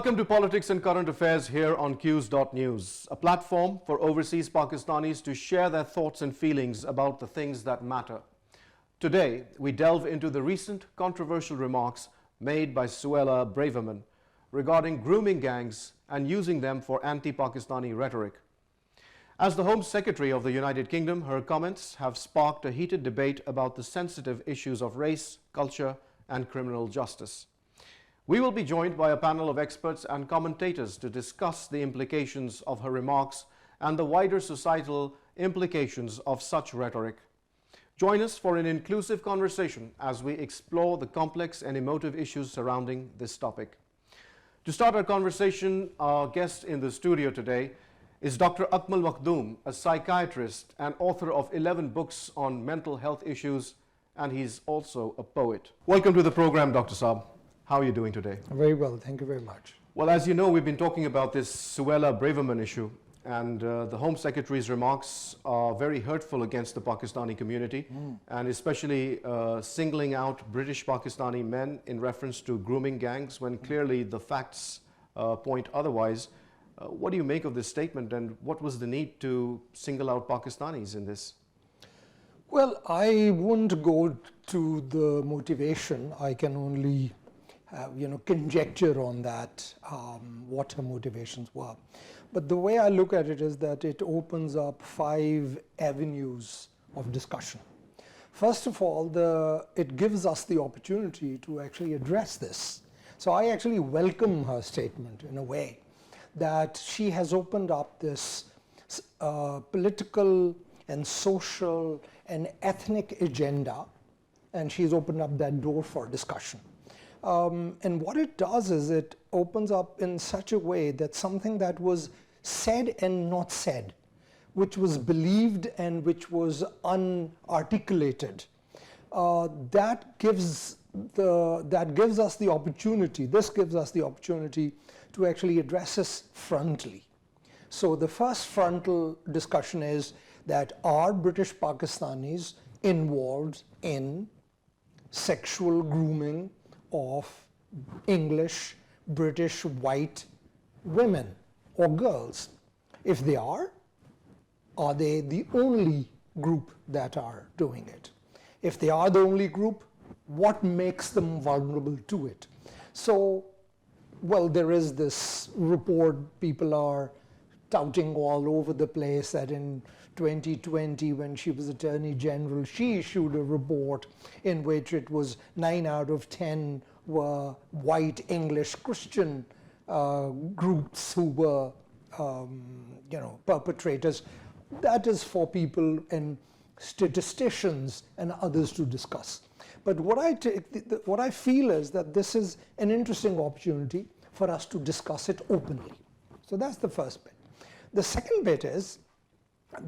Welcome to Politics and Current Affairs here on Quews.news, a platform for overseas Pakistanis to share their thoughts and feelings about the things that matter. Today, we delve into the recent controversial remarks made by Suella Braverman regarding grooming gangs and using them for anti-Pakistani rhetoric. As the Home Secretary of the United Kingdom, her comments have sparked a heated debate about the sensitive issues of race, culture, and criminal justice. We will be joined by a panel of experts and commentators to discuss the implications of her remarks and the wider societal implications of such rhetoric. Join us for an inclusive conversation as we explore the complex and emotive issues surrounding this topic. To start our conversation, our guest in the studio today is Dr. Akmal Makhdoom, a psychiatrist and author of 11 books on mental health issues, and he's also a poet. Welcome to the program, Dr. Saab. How are you doing today? Very well, thank you very much. Well, as you know, we've been talking about this Suella Braverman issue, and the Home Secretary's remarks are very hurtful against the Pakistani community, and especially singling out British Pakistani men in reference to grooming gangs when clearly the facts point otherwise. What do you make of this statement, and what was the need to single out Pakistanis in this? Well, I won't go to the motivation. I can only conjecture on that, what her motivations were. But the way I look at it is that it opens up 5 avenues of discussion. First of all, it gives us the opportunity to actually address this. So I actually welcome her statement in a way that she has opened up this political and social and ethnic agenda, and she's opened up that door for discussion. And what it does is it opens up in such a way that something that was said and not said, which was believed and which was unarticulated, that gives us the opportunity, this gives us the opportunity to actually address this frontally. So the first frontal discussion is that are British Pakistanis involved in sexual grooming of English, British, white women or girls? If they are they the only group that are doing it? If they are the only group, what makes them vulnerable to it? So, well, there is this report people are touting all over the place that in 2020, when she was Attorney General, she issued a report in which it was 9 out of 10 were white English Christian groups who were, perpetrators. That is for people and statisticians and others to discuss. But what I feel is that this is an interesting opportunity for us to discuss it openly. So that's the first bit. The second bit is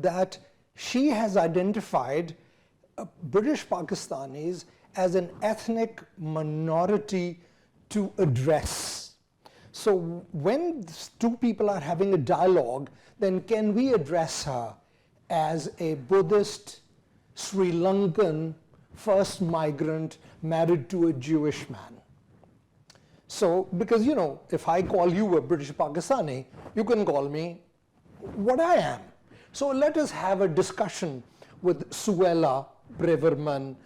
that she has identified British Pakistanis as an ethnic minority to address. So when 2 people are having a dialogue, then can we address her as a Buddhist Sri Lankan first migrant married to a Jewish man? So, because if I call you a British Pakistani, you can call me what I am. So let us have a discussion with Suella Braverman.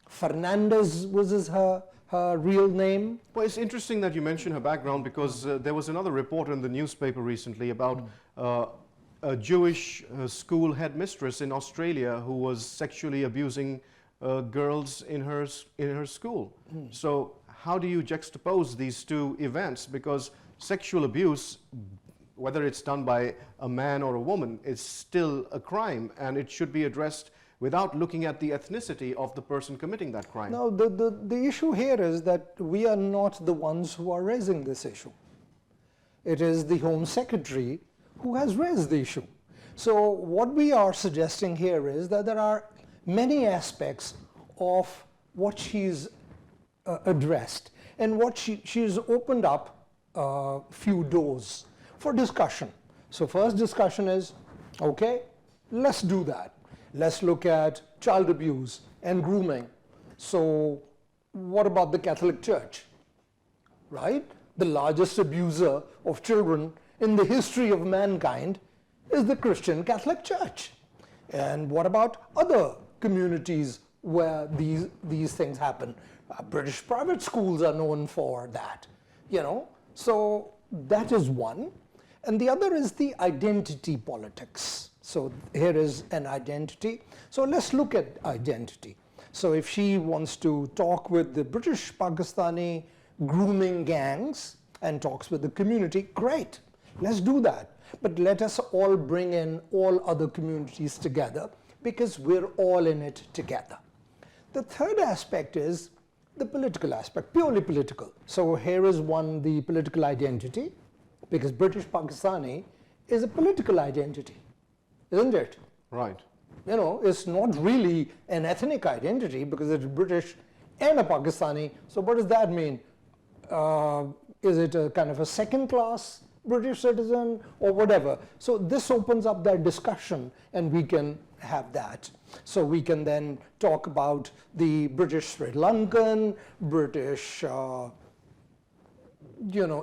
Fernandez was her real name. Well, it's interesting that you mention her background because there was another report in the newspaper recently about a Jewish school headmistress in Australia who was sexually abusing girls in her school. So how do you juxtapose these 2 events? Because sexual abuse, whether it's done by a man or a woman, is still a crime, and it should be addressed without looking at the ethnicity of the person committing that crime. No, the issue here is that we are not the ones who are raising this issue. It is the Home Secretary who has raised the issue. So what we are suggesting here is that there are many aspects of what she's addressed, and what she's opened up a few doors for discussion. So first discussion is, okay, let's do that. Let's look at child abuse and grooming. So what about the Catholic Church, right? the largest abuser of children in the history of mankind is the Christian Catholic Church. And what about other communities where these things happen? British private schools are known for that, So that is one. And the other is the identity politics. So here is an identity. So let's look at identity. So if she wants to talk with the British Pakistani grooming gangs and talks with the community, great, let's do that. But let us all bring in all other communities together, because we're all in it together. The third aspect is the political aspect, purely political. So here is one, the political identity, because British Pakistani is a political identity, isn't it? Right. It's not really an ethnic identity because it's British and a Pakistani. So what does that mean? Is it a kind of a second-class British citizen or whatever? So this opens up that discussion, and we can have that. So we can then talk about the British Sri Lankan, British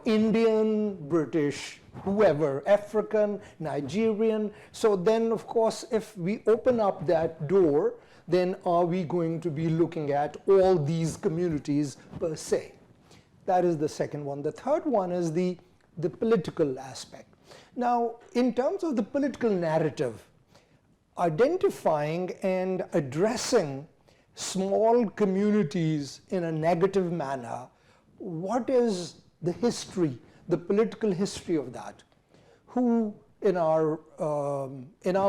Indian, British, whoever, African, Nigerian. So then, of course, if we open up that door, then are we going to be looking at all these communities per se? That is the second one. The third one is the political aspect. Now, in terms of the political narrative, identifying and addressing small communities in a negative manner, what is the history, the political history of that? Who in our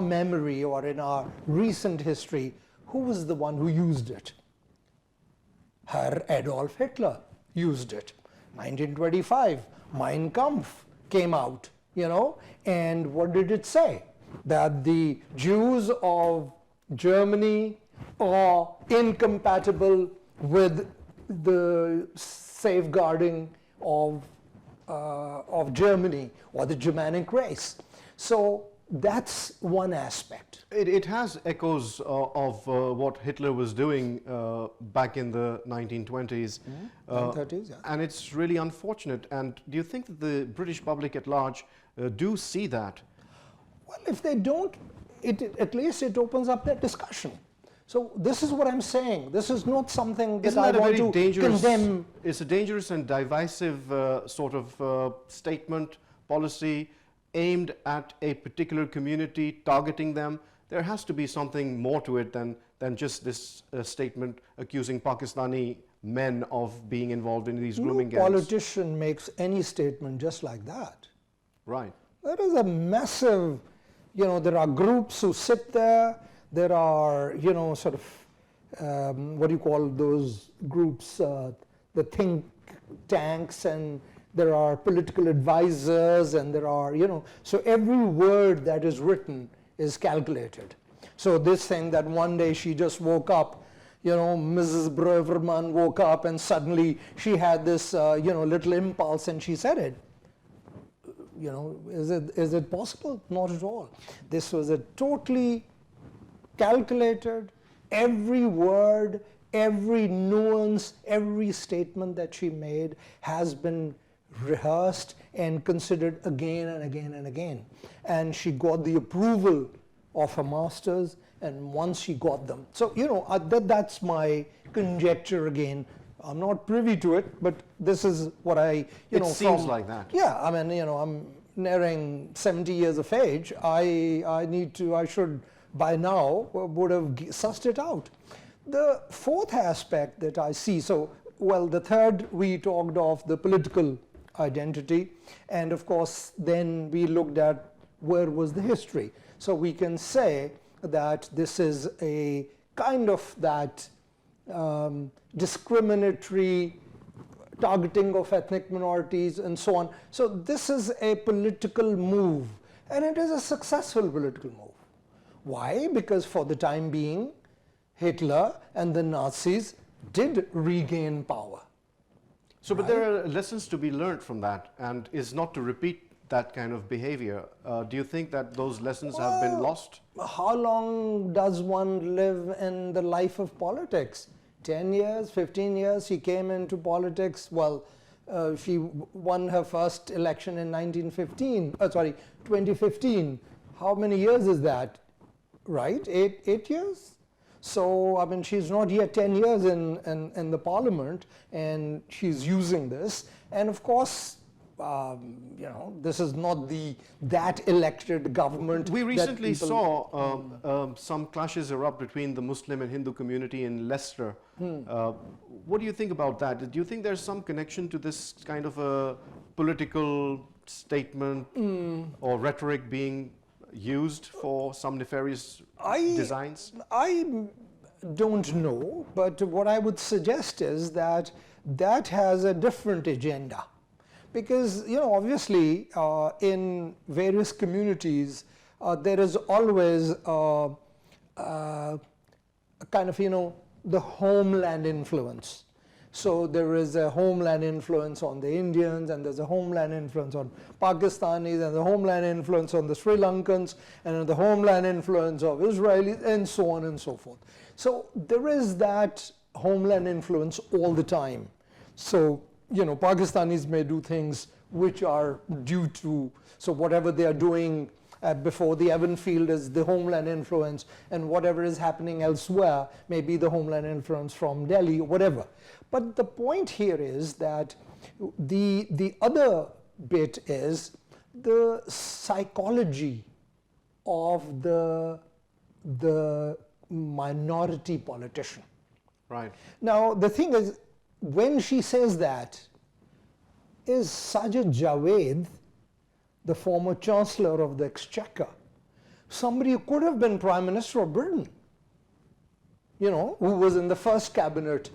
memory or in our recent history, who was the one who used it? Herr Adolf Hitler used it. 1925, Mein Kampf came out, and what did it say? That the Jews of Germany are incompatible with the safeguarding of Germany or the Germanic race. So that's one aspect. It has echoes of what Hitler was doing back in the 1920s. 1930s, yeah. And it's really unfortunate. And do you think that the British public at large do see that? Well, if they don't, at least it opens up that discussion. So this is what I'm saying. This is not something that I want to condemn. It's a dangerous and divisive sort of statement, policy, aimed at a particular community, targeting them. There has to be something more to it than just this statement accusing Pakistani men of being involved in these grooming gangs. No politician makes any statement just like that. Right. There is a massive, there are groups who sit there. There are, sort of, what do you call those groups, the think tanks, and there are political advisors, and there are, so every word that is written is calculated. So this thing that one day she just woke up, Mrs. Braverman woke up and suddenly she had this, little impulse and she said it. Is it possible? Not at all. This was a totally calculated, every word, every nuance, every statement that she made has been rehearsed and considered again and again and again. And she got the approval of her masters, and once she got them. So, that's my conjecture again. I'm not privy to it, but this is what I, It seems like that. Yeah, I mean, I'm nearing 70 years of age. I should by now would have sussed it out. The fourth aspect that I see, the third we talked of the political identity, and of course then we looked at where was the history. So we can say that this is a kind of that discriminatory targeting of ethnic minorities and so on. So this is a political move, and it is a successful political move. Why? Because for the time being, Hitler and the Nazis did regain power. So, but there are lessons to be learned from that, and is not to repeat that kind of behavior. Do you think that those lessons have been lost? How long does one live in the life of politics? 10 years, 15 years, he came into politics. Well, She won her first election in 2015. How many years is that? Right? Eight years? So, I mean, she's not yet 10 years in the parliament, and she's using this. And of course, you know, this is not that elected government. We recently saw some clashes erupt between the Muslim and Hindu community in Leicester. What do you think about that? Do you think there's some connection to this kind of a political statement or rhetoric being used for some nefarious designs? I don't know, but what I would suggest is that that has a different agenda. Because, you know, obviously in various communities there is always a kind of, you know, the homeland influence. So there is a homeland influence on the Indians, and there's a homeland influence on Pakistanis, and the homeland influence on the Sri Lankans, and the homeland influence of Israelis, and so on and so forth. So there is that homeland influence all the time. So, you know, Pakistanis may do things which are due to, so whatever they are doing before the Evan field is the homeland influence, and whatever is happening elsewhere may be the homeland influence from Delhi or whatever. But the point here is that the other bit is the psychology of the minority politician. Right. Now, the thing is, when she says that, is Sajid Javed, the former Chancellor of the Exchequer, somebody who could have been Prime Minister of Britain, you know, who was in the first cabinet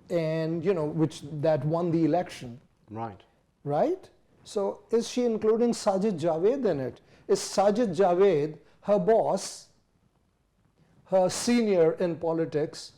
and, you know, that won the election. Right. Right? So is she including Sajid Javed in it? Is Sajid Javed her boss, her senior in politics,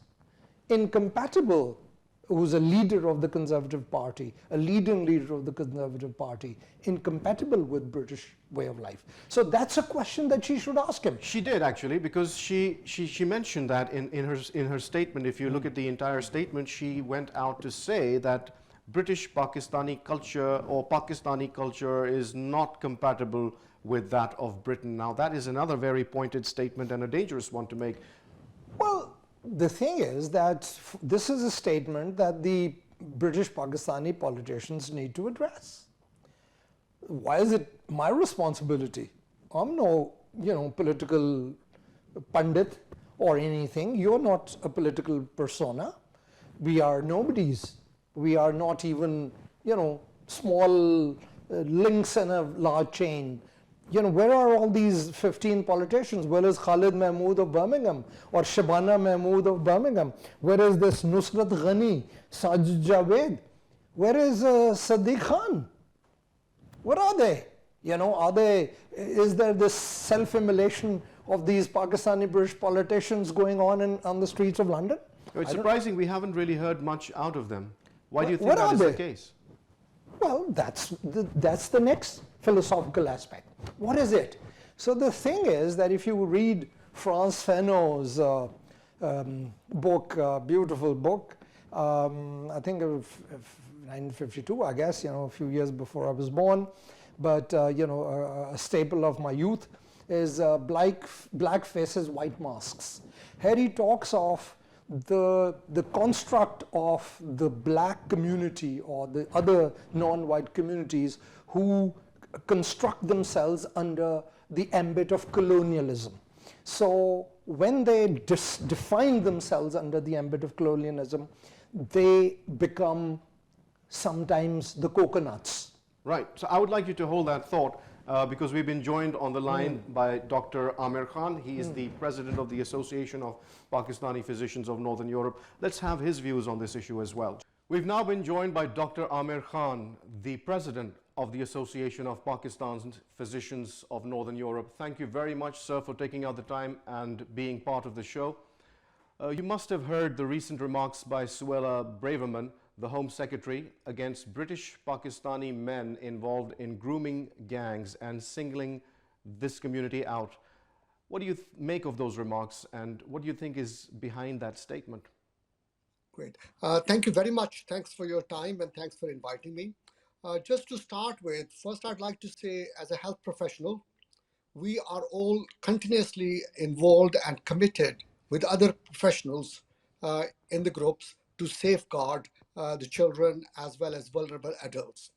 incompatible, who's a leader of the Conservative Party, a leading leader of the Conservative Party, incompatible with British way of life? So that's a question that she should ask him. She did, actually, because she mentioned that in her statement. If you look at the entire statement, she went out to say that British Pakistani culture or Pakistani culture is not compatible with that of Britain. Now, that is another very pointed statement and a dangerous one to make. Well, the thing is that this is a statement that the British Pakistani politicians need to address. Why is it my responsibility? I'm no, you know, political pundit or anything. You're not a political persona. We are nobodies. We are not even, you know, small links in a large chain. You know, where are all these 15 politicians? Where is Khalid Mahmood of Birmingham or Shabana Mahmood of Birmingham? Where is this Nusrat Ghani, Sajid Javed? Where is Sadiq Khan? Where are they? You know, is there this self-immolation of these Pakistani British politicians going on the streets of London? It's surprising we haven't really heard much out of them. Why do you think that is the case? Well, that's the next philosophical aspect. What is it? So the thing is that if you read Frantz Fanon's book, beautiful book, I think of 1952, I guess, you know, a few years before I was born, but you know, a staple of my youth is Black Faces, White Masks. Here he talks of the construct of the black community or the other non-white communities who construct themselves under the ambit of colonialism. So when they define themselves under the ambit of colonialism, they become sometimes the coconuts. Right. So I would like you to hold that thought because we've been joined on the line by Dr. Aamir Khan. He is the president of the Association of Pakistani Physicians of Northern Europe. Let's have his views on this issue as well. We've now been joined by Dr. Aamir Khan, the president of the Association of Pakistan's Physicians of Northern Europe. Thank you very much, sir, for taking out the time and being part of the show. You must have heard the recent remarks by Suella Braverman, the Home Secretary, against British Pakistani men involved in grooming gangs and singling this community out. What do you make of those remarks, and what do you think is behind that statement? Great. Thank you very much. Thanks for your time and thanks for inviting me. Just to start with, first I'd like to say, as a health professional, we are all continuously involved and committed with other professionals in the groups to safeguard the children as well as vulnerable adults.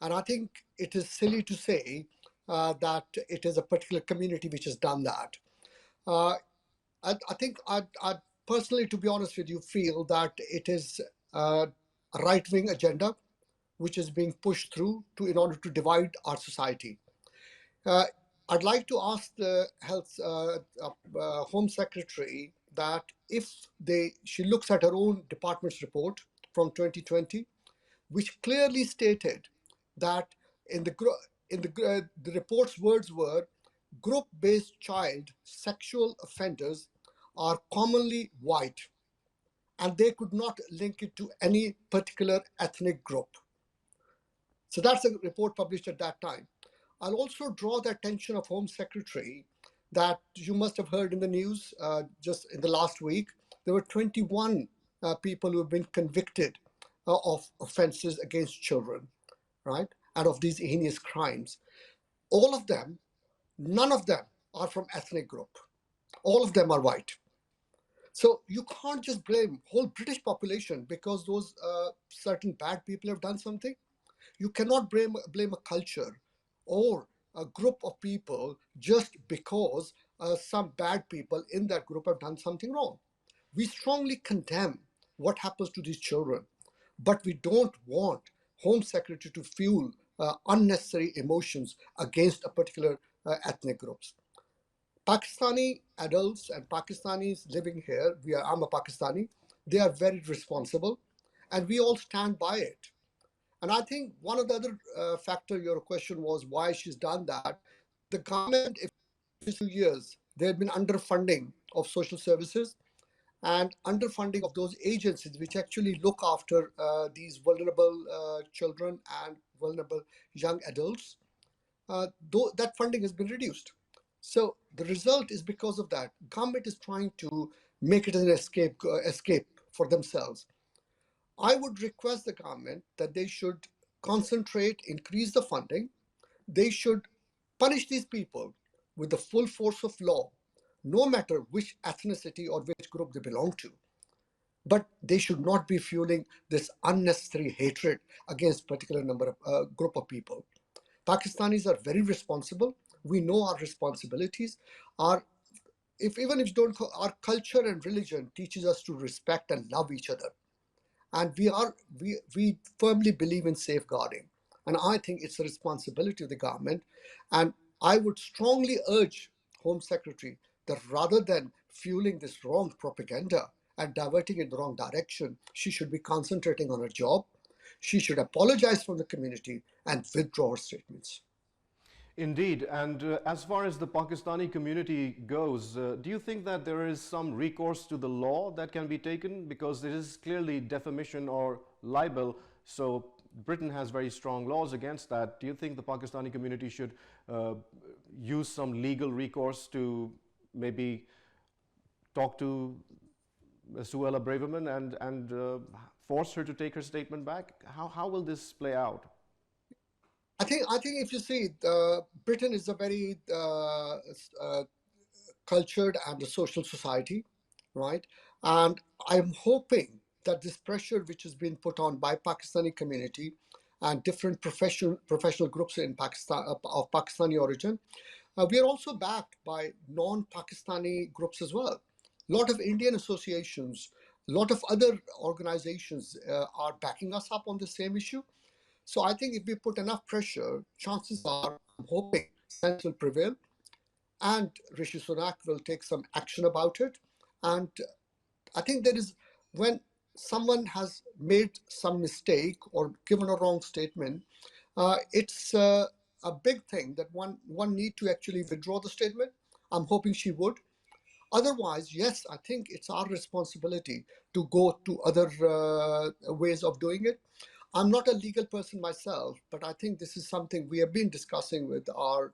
And I think it is silly to say that it is a particular community which has done that. Uh, I think I personally, to be honest with you, feel that it is a right-wing agenda which is being pushed through to in order to divide our society. Uh, I'd like to ask the Home Secretary that if she looks at her own department's report from 2020, which clearly stated that in the report's words were, group-based child sexual offenders are commonly white, and they could not link it to any particular ethnic group. So that's a report published at that time. I'll also draw the attention of Home Secretary that you must have heard in the news just in the last week, there were 21 people who have been convicted of offenses against children, right? And of these heinous crimes. All of them, none of them are from ethnic group. All of them are white. So you can't just blame whole British population because those certain bad people have done something. You cannot blame a culture or a group of people just because some bad people in that group have done something wrong. We strongly condemn what happens to these children, but we don't want Home Secretary to fuel unnecessary emotions against a particular ethnic groups. Pakistani adults and Pakistanis living here, I'm a Pakistani, they are very responsible and we all stand by it. And I think one of the other factor, your question was why she's done that. The government, if it's 2 years, there have been underfunding of social services and underfunding of those agencies which actually look after these vulnerable children and vulnerable young adults. Though that funding has been reduced. So the result is because of that. Government is trying to make it an escape for themselves. I would request the government that they should concentrate, increase the funding. They should punish these people with the full force of law, no matter which ethnicity or which group they belong to. But they should not be fueling this unnecessary hatred against particular group of people. Pakistanis are very responsible. We know our responsibilities. Even if you don't, our culture and religion teaches us to respect and love each other. And we firmly believe in safeguarding. And I think it's a responsibility of the government. And I would strongly urge Home Secretary that rather than fueling this wrong propaganda and diverting it in the wrong direction, she should be concentrating on her job. She should apologize from the community and withdraw her statements. Indeed, and as far as the Pakistani community goes, do you think that there is some recourse to the law that can be taken? Because there is clearly defamation or libel, so Britain has very strong laws against that. Do you think the Pakistani community should use some legal recourse to maybe talk to Suella Braverman and force her to take her statement back? How will this play out? I think if you see, Britain is a very cultured and a social society, right? And I'm hoping that this pressure which has been put on by Pakistani community and different professional groups in Pakistan of Pakistani origin, we are also backed by non-Pakistani groups as well. A lot of Indian associations, a lot of other organizations are backing us up on the same issue. So I think if we put enough pressure, chances are, I'm hoping, sense will prevail and Rishi Sunak will take some action about it. And I think when someone has made some mistake or given a wrong statement, it's a big thing that one need to actually withdraw the statement. I'm hoping she would. Otherwise, yes, I think it's our responsibility to go to other ways of doing it. I'm not a legal person myself, but I think this is something we have been discussing with our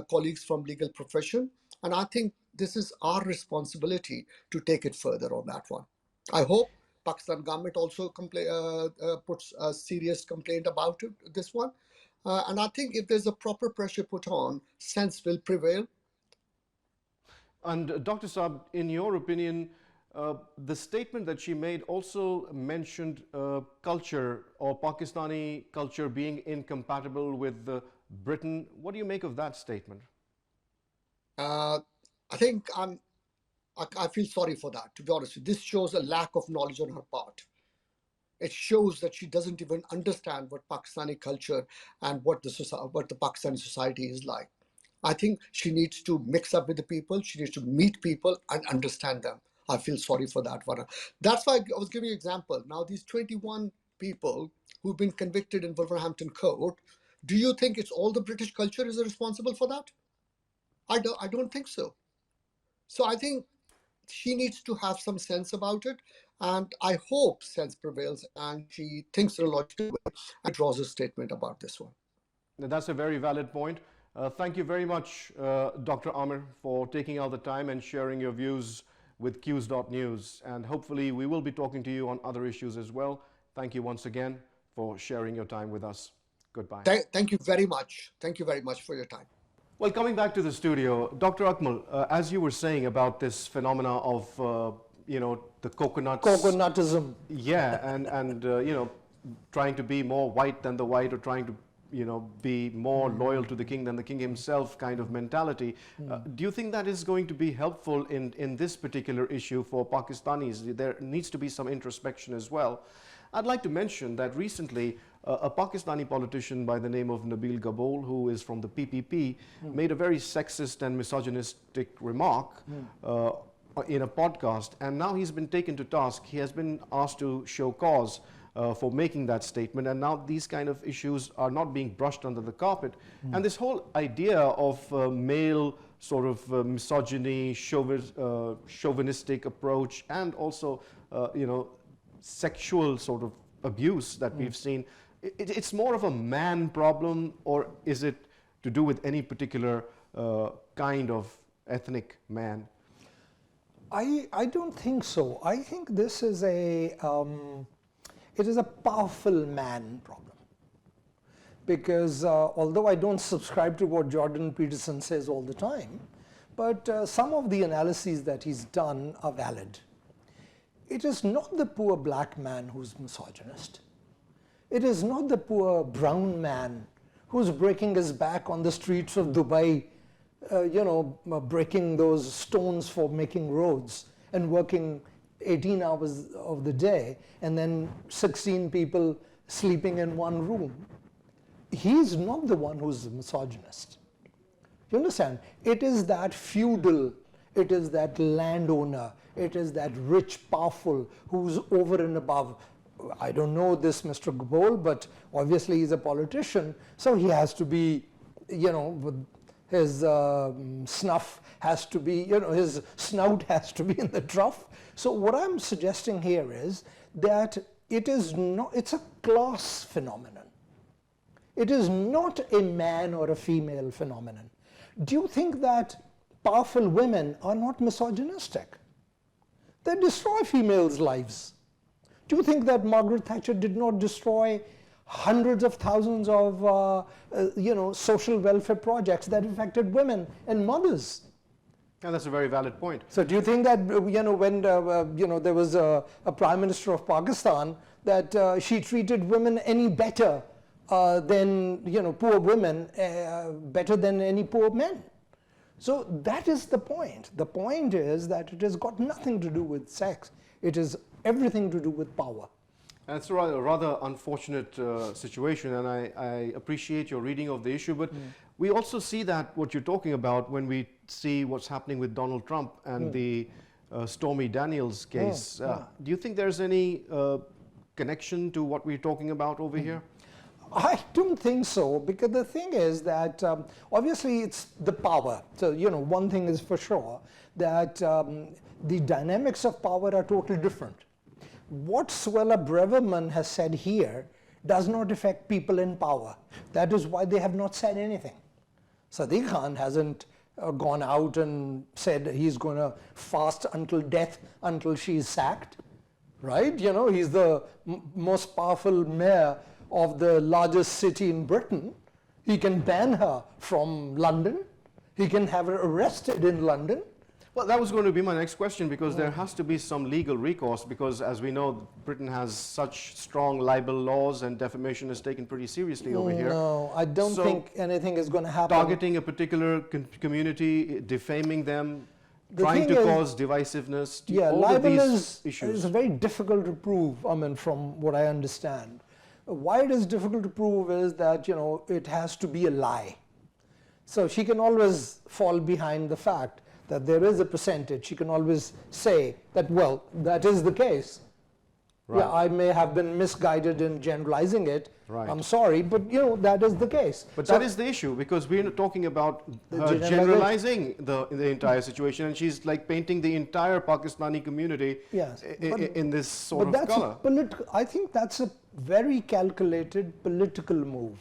colleagues from legal profession. And I think this is our responsibility to take it further on that one. I hope Pakistan government also puts a serious complaint about this one. And I think if there's a proper pressure put on, sense will prevail. And Dr. Saab, in your opinion, the statement that she made also mentioned culture or Pakistani culture being incompatible with Britain. What do you make of that statement? I think I feel sorry for that, to be honest with you. This shows a lack of knowledge on her part. It shows that she doesn't even understand what Pakistani culture and what the Pakistani society is like. I think she needs to mix up with the people. She needs to meet people and understand them. I feel sorry for that, Vara. That's why I was giving you an example. Now, these 21 people who've been convicted in Wolverhampton Court, do you think it's all the British culture is responsible for that? I don't think so. So I think she needs to have some sense about it. And I hope sense prevails and she thinks in a logical way and draws a statement about this one. That's a very valid point. Thank you very much, Dr. Amir, for taking out the time and sharing your views with Quews.news. And hopefully we will be talking to you on other issues as well. Thank you once again for sharing your time with us. Goodbye. Thank you very much. Thank you very much for your time. Well, coming back to the studio, Dr. Akmal, as you were saying about this phenomena of, the coconuts. Coconutism. Yeah, and trying to be more white than the white, or trying to, be more loyal to the king than the king himself kind of mentality. Do you think that is going to be helpful in this particular issue for Pakistanis? There needs to be some introspection as well. I'd like to mention that recently a Pakistani politician by the name of Nabil Gabol, who is from the PPP, made a very sexist and misogynistic remark in a podcast, and now he's been taken to task. He has been asked to show cause for making that statement, and now these kind of issues are not being brushed under the carpet. And this whole idea of male sort of misogyny, chauvinistic approach, and also, sexual sort of abuse that we've seen, it's more of a man problem, or is it to do with any particular kind of ethnic man? I don't think so. I think this is it is a powerful man problem. Because although I don't subscribe to what Jordan Peterson says all the time, but some of the analyses that he's done are valid. It is not the poor black man who's misogynist. It is not the poor brown man who's breaking his back on the streets of Dubai, breaking those stones for making roads and working 18 hours of the day, and then 16 people sleeping in one room. He's not the one who's a misogynist. You understand? It is that feudal, it is that landowner, it is that rich, powerful, who's over and above. I don't know this Mr. Gabol, but obviously he's a politician, so he has to be, his snuff has to be, his snout has to be in the trough. So what I'm suggesting here is that it's a class phenomenon. It is not a man or a female phenomenon. Do you think that powerful women are not misogynistic? They destroy females' lives. Do you think that Margaret Thatcher did not destroy hundreds of thousands of social welfare projects that affected women and mothers? And that's a very valid point. So do you think that when there was a Prime Minister of Pakistan, that she treated women any better than poor women, better than any poor men? So that is the point. The point is that it has got nothing to do with sex. It is everything to do with power. And it's a rather unfortunate situation, and I appreciate your reading of the issue, but we also see that what you're talking about when we see what's happening with Donald Trump and the Stormy Daniels case. Do you think there's any connection to what we're talking about over here? I don't think so, because the thing is that obviously it's the power. So, one thing is for sure, that the dynamics of power are totally different. What Suella Braverman has said here does not affect people in power. That is why they have not said anything. Sadiq Khan hasn't gone out and said he's going to fast until death, until she's sacked. right? You know, he's the most powerful mayor of the largest city in Britain. He can ban her from London. He can have her arrested in London. Well, that was going to be my next question, because there has to be some legal recourse, because as we know, Britain has such strong libel laws and defamation is taken pretty seriously over here. No, I don't So, think anything is going to happen. targeting a particular community, defaming them, The trying thing to is- cause divisiveness, Yeah, all of libel these is issues. very difficult to prove, I mean, from what I understand. Why it is difficult to prove is that, you know, it has to be a lie. So she can always fall behind the fact that there is a percentage. She can always say that, well, that is the case. Right. Yeah, I may have been misguided in generalizing it. Right. I'm sorry, but you know, that is the case. But So- that is the issue, because we're not talking about her generalization. generalizing the entire situation, and she's like painting the entire Pakistani community Yes, in this sort but of that's color. I think that's a very calculated political move.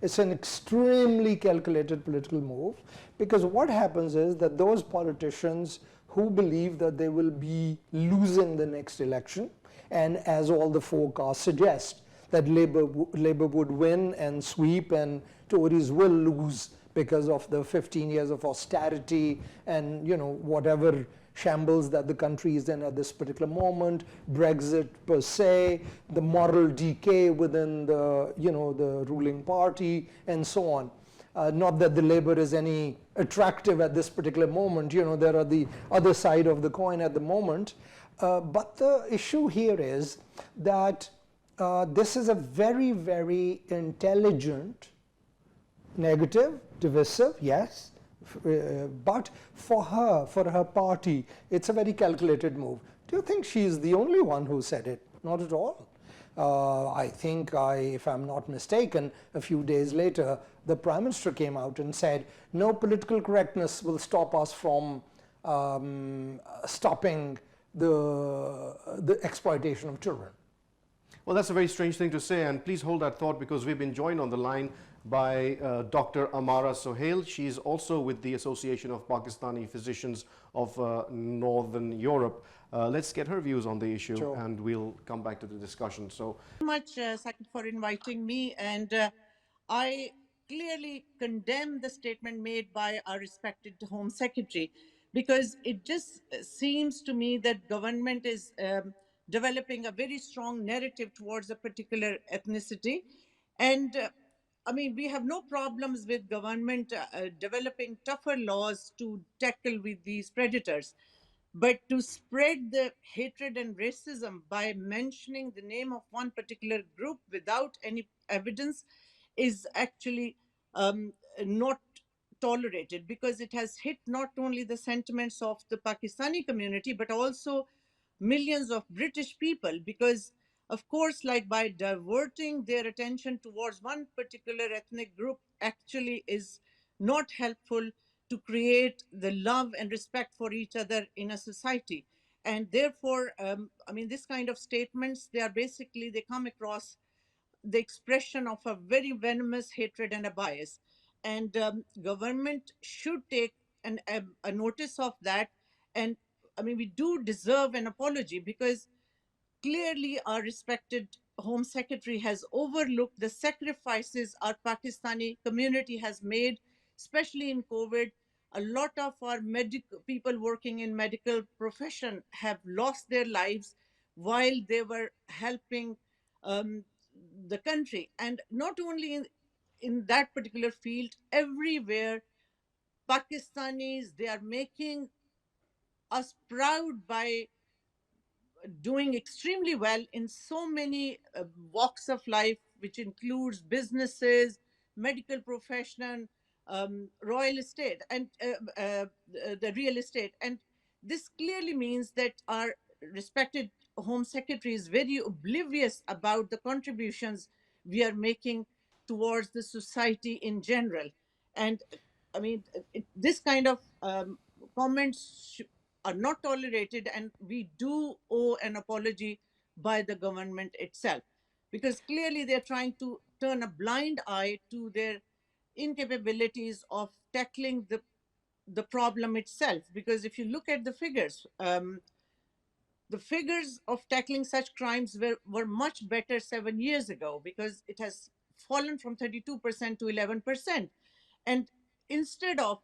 It's an extremely calculated political move, because what happens is that those politicians who believe that they will be losing the next election, and as all the forecasts suggest, that Labour would win and sweep and Tories will lose because of the 15 years of austerity and, you know, whatever shambles that the country is in at this particular moment, Brexit per se, the moral decay within the, you know, the ruling party, and so on. Not that the Labour is any attractive at this particular moment, you know, there are the other side of the coin at the moment. But the issue here is that this is a very, very intelligent, negative, divisive, yes, but for her party, it's a very calculated move. Do you think she's the only one who said it? Not at all. I think, if I'm not mistaken, a few days later, the Prime Minister came out and said, no political correctness will stop us from stopping the exploitation of children. Well, that's a very strange thing to say, and please hold that thought, because we've been joined on the line by Dr. Amara Sohail. She's also with the Association of Pakistani Physicians of Northern Europe. Let's get her views on the issue, Sure. and we'll come back to the discussion. So, Much, Second, for inviting me, and I clearly condemn the statement made by our respected Home Secretary, because it just seems to me that government is developing a very strong narrative towards a particular ethnicity, and I mean, we have no problems with government developing tougher laws to tackle with these predators. But to spread the hatred and racism by mentioning the name of one particular group without any evidence is actually not tolerated, because it has hit not only the sentiments of the Pakistani community, but also millions of British people. Because, of course, like, by diverting their attention towards one particular ethnic group actually is not helpful to create the love and respect for each other in a society. And therefore, I mean, this kind of statements, they come across the expression of a very venomous hatred and a bias. And government should take a notice of that. And I mean, we do deserve an apology, because clearly our respected Home Secretary has overlooked the sacrifices our Pakistani community has made, especially in COVID. A lot of our medical people working in medical profession have lost their lives while they were helping um, the country. And not only in that particular field, everywhere, Pakistanis, they are making us proud by doing extremely well in so many walks of life, which includes businesses, medical profession, royal estate, and the real estate. And this clearly means that our respected Home Secretary is very oblivious about the contributions we are making towards the society in general. And I mean, this kind of comments are not tolerated, and we do owe an apology by the government itself, because clearly they're trying to turn a blind eye to their incapabilities of tackling the problem itself. Because if you look at the figures, the figures of tackling such crimes were much better 7 years ago, because it has fallen from 32% to 11%. And instead of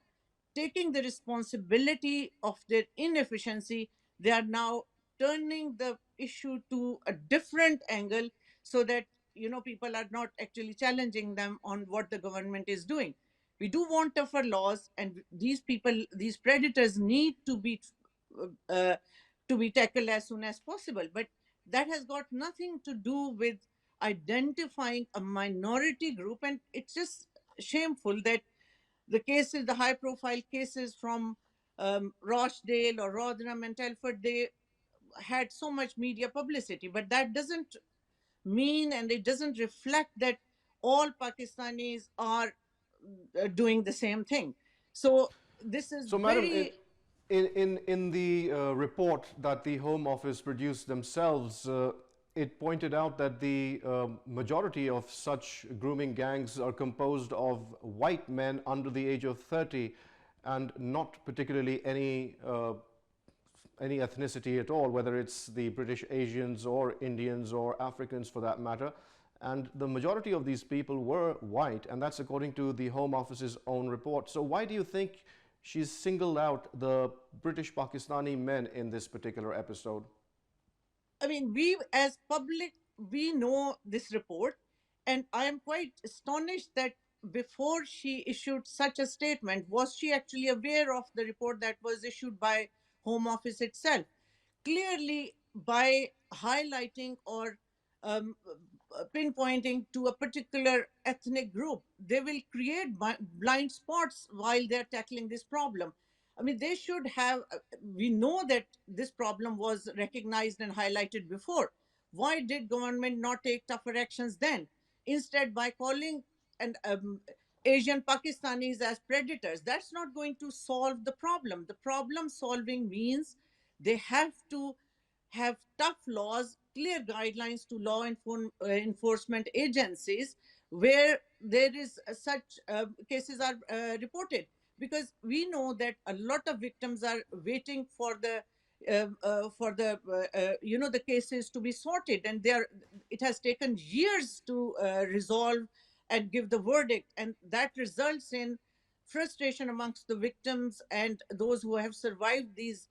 taking the responsibility of their inefficiency, they are now turning the issue to a different angle, so that people are not actually challenging them on what the government is doing. We do want tougher laws, and these people, these predators, need uh, to be tackled as soon as possible. But that has got nothing to do with identifying a minority group. And it's just shameful that the cases, the high profile cases from Rochdale or Rotherham and Telford, they had so much media publicity. But that doesn't mean, and it doesn't reflect, that all Pakistanis are doing the same thing. So this is So, madam, very. in the report that the Home Office produced themselves, it pointed out that the majority of such grooming gangs are composed of white men under the age of 30, and not particularly any ethnicity at all, whether it's the British Asians or Indians or Africans for that matter. And the majority of these people were white, and that's according to the Home Office's own report. So why do you think she's singled out the British Pakistani men in this particular episode? I mean, we as public, we know this report, and I am quite astonished that before she issued such a statement, was she actually aware of the report that was issued by Home Office itself? Clearly, by highlighting or pinpointing to a particular ethnic group, they will create blind spots while they're tackling this problem. I mean, they should have. We know that this problem was recognized and highlighted before. Why did government not take tougher actions then? Instead, by calling and Asian Pakistanis as predators, that's not going to solve the problem. The problem solving means they have to have tough laws, clear guidelines to law enforcement agencies where there is such cases are reported, because we know that a lot of victims are waiting for the cases to be sorted, and it has taken years to resolve and give the verdict, and that results in frustration amongst the victims and those who have survived these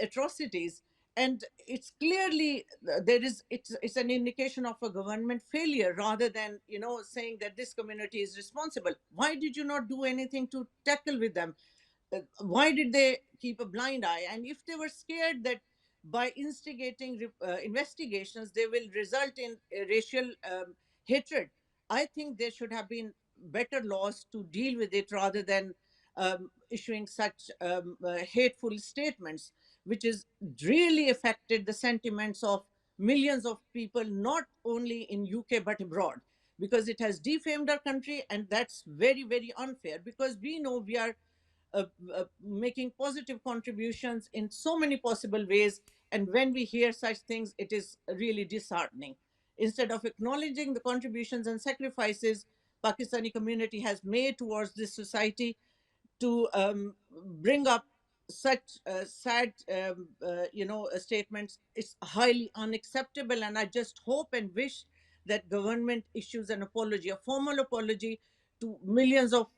atrocities. And it's clearly it's an indication of a government failure, rather than saying that this community is responsible. Why did you not do anything to tackle with them? Why did they keep a blind eye? And if they were scared that by instigating investigations they will result in racial hatred, I think there should have been better laws to deal with it, rather than issuing such hateful statements, which has really affected the sentiments of millions of people, not only in UK but abroad, because it has defamed our country, and that's very, very unfair, because we know we are making positive contributions in so many possible ways. And when we hear such things, it is really disheartening. Instead of acknowledging the contributions and sacrifices Pakistani community has made towards this society, to bring up such sad statements, is highly unacceptable. And I just hope and wish that government issues an apology, a formal apology, to millions of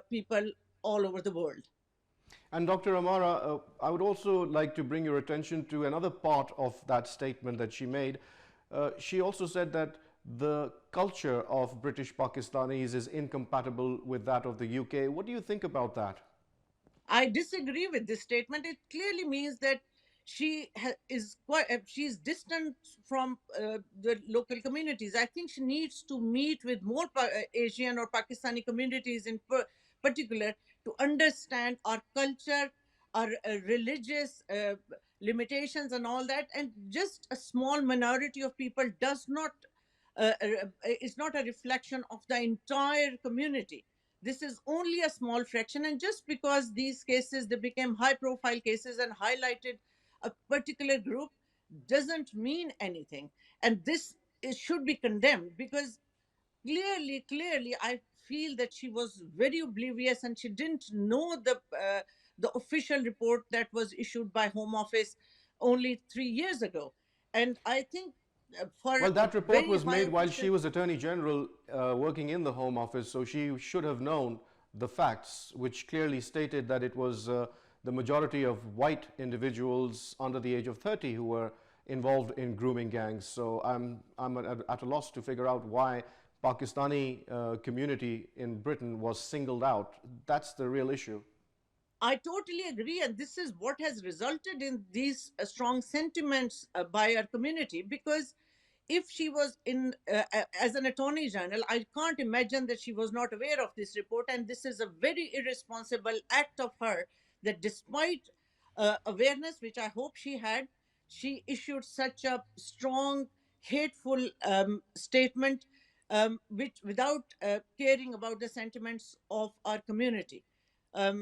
people all over the world. And Dr. Amara, I would also like to bring your attention to another part of that statement that she made. She also said that the culture of British Pakistanis is incompatible with that of the UK. What do you think about that? I disagree with this statement. It clearly means that she's distant from the local communities. I think she needs to meet with more Asian or Pakistani communities in particular, to understand our culture, our religious limitations, and all that. And just a small minority of people does not is not a reflection of the entire community. This is only a small fraction, and just because these cases they became high profile cases and highlighted a particular group doesn't mean anything. And this should be condemned, because clearly I feel that she was very oblivious, and she didn't know the official report that was issued by Home Office only 3 years ago. And I think for Well, a that report very was high made while official, she was Attorney General working in the Home Office, so she should have known the facts, which clearly stated that it was the majority of white individuals under the age of 30 who were involved in grooming gangs. So I'm at a loss to figure out why Pakistani community in Britain was singled out. That's the real issue. I totally agree, and this is what has resulted in these strong sentiments by our community. Because if she was in as an attorney general, I can't imagine that she was not aware of this report, and this is a very irresponsible act of her. That despite awareness, which I hope she had, she issued such a strong, hateful statement, which without caring about the sentiments of our community. I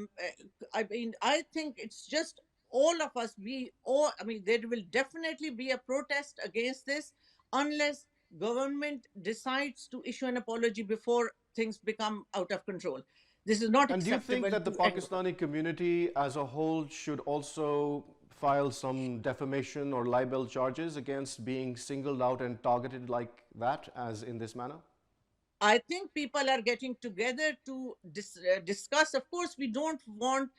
mean, I think it's just all of us. We all. I mean, there will definitely be a protest against this unless government decides to issue an apology before things become out of control. This is not And do you think acceptable that the to anyone. Pakistani community as a whole should also file some defamation or libel charges against being singled out and targeted like that, as in this manner? I think people are getting together to discuss. Of course, we don't want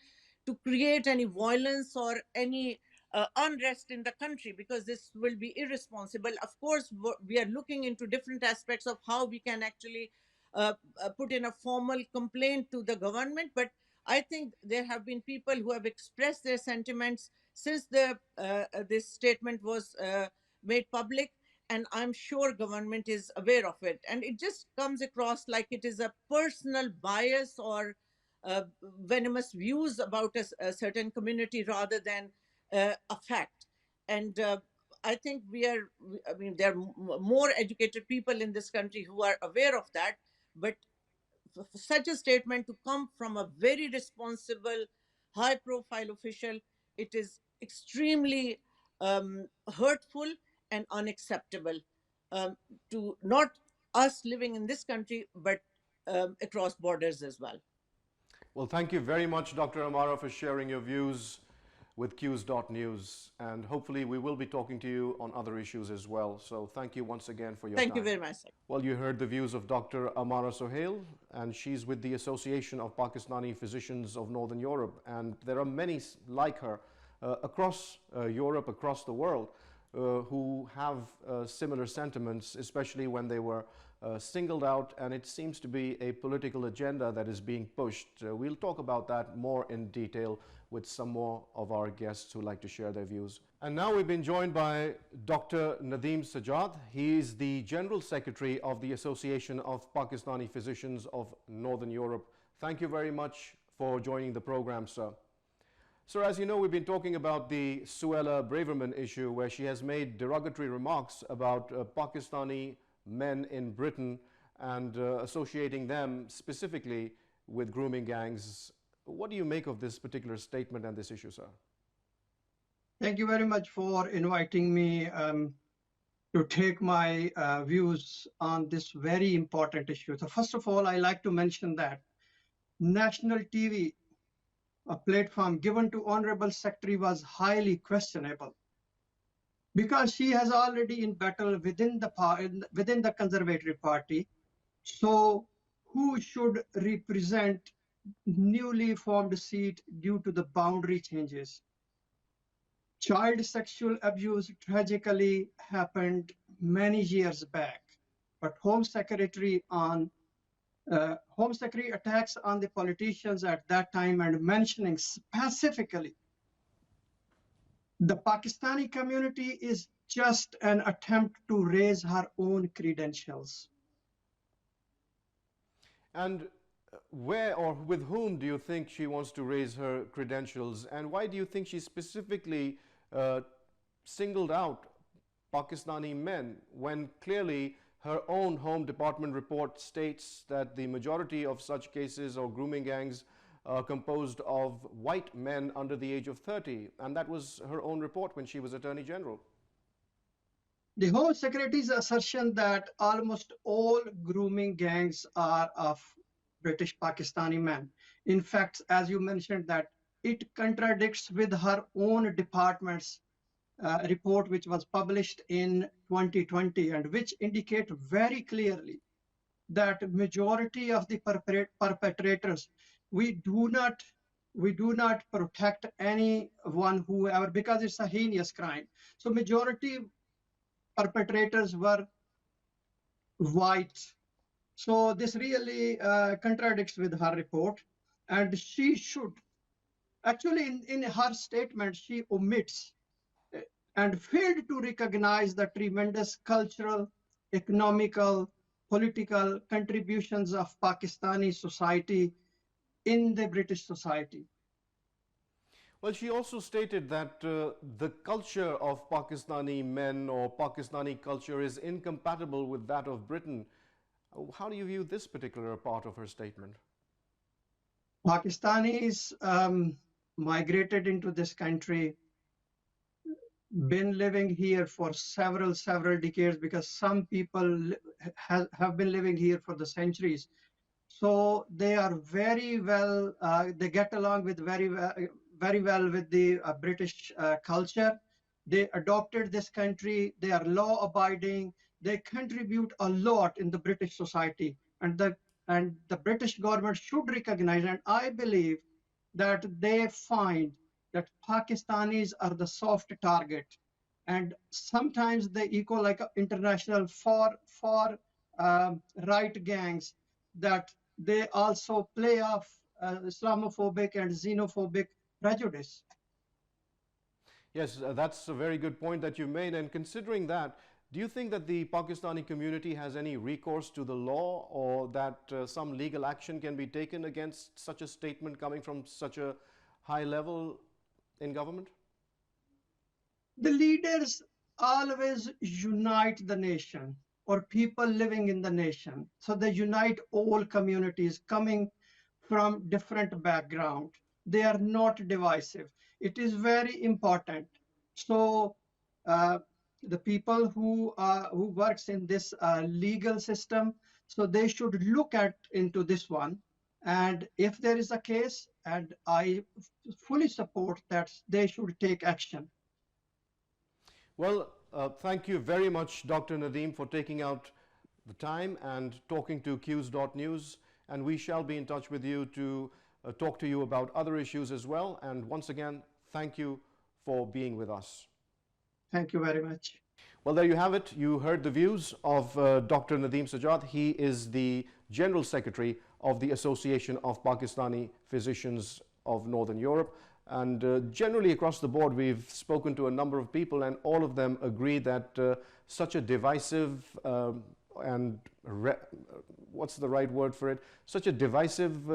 to create any violence or any unrest in the country, because this will be irresponsible. Of course, we are looking into different aspects of how we can actually put in a formal complaint to the government. But I think there have been people who have expressed their sentiments since this statement was made public, and I'm sure government is aware of it. And it just comes across like it is a personal bias or venomous views about a certain community rather than a fact. And I think I mean, there are more educated people in this country who are aware of that. But for such a statement to come from a very responsible, high profile official, it is extremely hurtful and unacceptable, um, to not us living in this country, but across borders as well. Well, thank you very much, Dr. Amara, for sharing your views with Quews.news. And hopefully we will be talking to you on other issues as well. So thank you once again for your Thank you time. very much, sir. Well, you heard the views of Dr. Amara Sohail, and she's with the Association of Pakistani Physicians of Northern Europe. And there are many like her across Europe, across the world, who have similar sentiments, especially when they were singled out, and it seems to be a political agenda that is being pushed. We'll talk about that more in detail with some more of our guests who like to share their views. And now we've been joined by Dr. Nadeem Sajjad. He is the General Secretary of the Association of Pakistani Physicians of Northern Europe. Thank you very much for joining the program, sir. Sir, as you know, we've been talking about the Suella Braverman issue, where she has made derogatory remarks about Pakistani men in Britain and associating them specifically with grooming gangs. What do you make of this particular statement and this issue, sir? Thank you very much for inviting me to take my views on this very important issue. So first of all, I like to mention that national TV, a platform given to Honorable Secretary, was highly questionable because she has already in battle within the Conservative Party. So who should represent newly formed seat due to the boundary changes? Child sexual abuse tragically happened many years back, but Home Secretary attacks on the politicians at that time and mentioning specifically the Pakistani community is just an attempt to raise her own credentials. And where or with whom do you think she wants to raise her credentials? And why do you think she specifically singled out Pakistani men when clearly her own Home Department report states that the majority of such cases or grooming gangs are composed of white men under the age of 30? And that was her own report when she was Attorney General. The Home Secretary's assertion that almost all grooming gangs are of British Pakistani men. In fact, as you mentioned, that it contradicts with her own department's report which was published in 2020 and which indicate very clearly that majority of the perpetrators, we do not protect anyone whoever, because it's a heinous crime. So majority perpetrators were white. So this really contradicts with her report, and she should actually in her statement she omits and failed to recognize the tremendous cultural, economical, political contributions of Pakistani society in the British society. Well, she also stated that the culture of Pakistani men or Pakistani culture is incompatible with that of Britain. How do you view this particular part of her statement? Pakistanis migrated into this country, been living here for several decades, because some people have been living here for the centuries. So they are very well, they get along with very well with the British culture. They adopted this country, they are law abiding, they contribute a lot in the British society, and the British government should recognize, and I believe that they find that Pakistanis are the soft target, and sometimes they equal like international for right gangs, that they also play off Islamophobic and xenophobic prejudice. Yes, that's a very good point that you made. And considering that, do you think that the Pakistani community has any recourse to the law, or that some legal action can be taken against such a statement coming from such a high level in government? The leaders always unite the nation, or people living in the nation. So they unite all communities coming from different background. They are not divisive. It is very important. So the people who works in this legal system, so they should look at into this one. And if there is a case, and I fully support that, they should take action. Well, thank you very much, Dr. Nadeem, for taking out the time and talking to Quews.news. And we shall be in touch with you to talk to you about other issues as well. And once again, thank you for being with us. Thank you very much. Well, there you have it. You heard the views of Dr. Nadeem Sajjad. He is the General Secretary of the Association of Pakistani Physicians of Northern Europe. And generally across the board, we've spoken to a number of people, and all of them agree that such a divisive what's the right word for it? Such a divisive